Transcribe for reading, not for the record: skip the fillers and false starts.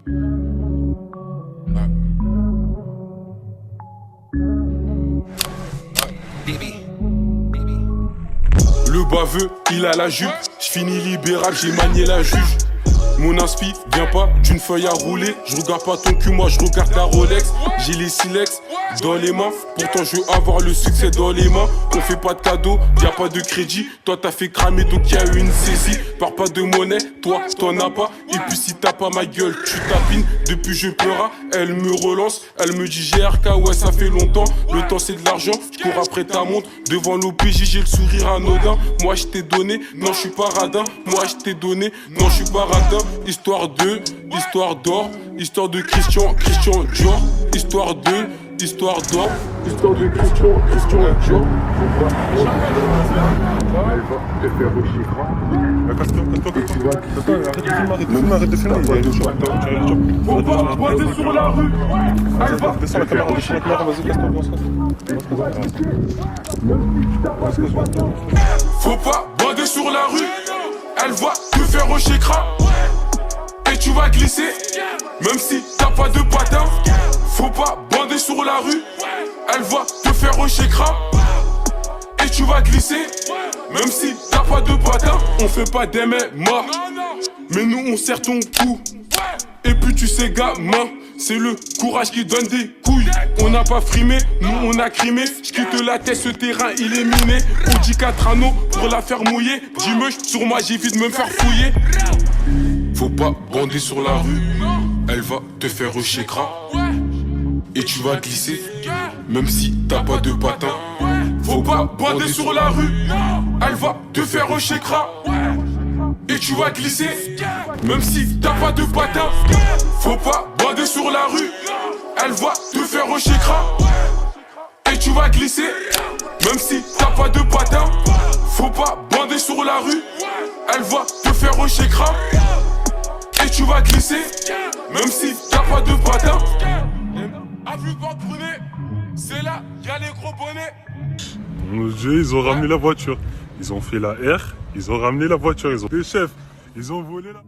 Le baveux, il a la jupe. J'finis libéral, j'ai manié la juge. Mon inspi vient pas d'une feuille à rouler. Je regarde pas ton cul, moi je regarde ta Rolex. J'ai les silex dans les mains. Pourtant je veux avoir le succès dans les mains. On fait pas de cadeaux, y'a pas de crédit. Toi t'as fait cramer donc y'a eu une saisie. Pars pas de monnaie, toi t'en as pas. Et puis si t'as pas ma gueule, tu tapines. Depuis je pleura, elle me relance. Elle me dit GRK, ouais ça fait longtemps. Le temps c'est de l'argent, je cours après ta montre. Devant l'OPJ j'ai le sourire anodin. Moi je t'ai donné, non je suis pas radin. Moi je t'ai donné, non je suis pas radin. Histoire de, histoire d'or, histoire de Christian Dior. Histoire de, histoire d'or, histoire de Christian Dior. Elle va te faire Arrête de filmer. Faut pas pointer sur la rue. Elle va te faire Vas-y, Faut pas bander sur la rue. Elle va te faire au chécra. Et tu vas glisser, même si t'as pas de patin. Faut pas bander sur la rue. Elle va te faire au chécra. Et tu vas glisser, même si t'as pas de patin. On fait pas des MMA, mais nous on serre ton cou. Et puis tu sais gamin, c'est le courage qui donne des couilles. On n'a pas frimé, nous on a crimé. J'quitte la tête, ce terrain il est miné. On dit 4 anneaux pour la faire mouiller. Dis-moi, sur moi j'évite de me faire fouiller. Faut pas bander sur la rue, elle va te faire chécra. Et tu vas glisser, même si t'as pas de patin. Faut pas bander sur la rue, elle va te faire chécra. Et tu vas glisser, même si t'as pas de patin. Faut pas bander sur la rue, elle va te faire chécra. Et tu vas glisser, même si t'as pas de patin. Faut pas bander sur la rue, elle va te faire chécra. Et tu vas glisser, même si t'as pas de patin. A vu pas prenez, c'est là, y'a les gros bonnets. Mon Dieu, ils ont ramené la voiture. Ils ont fait la R, ils ont ramené la voiture. Ils ont des chefs, ils ont volé la...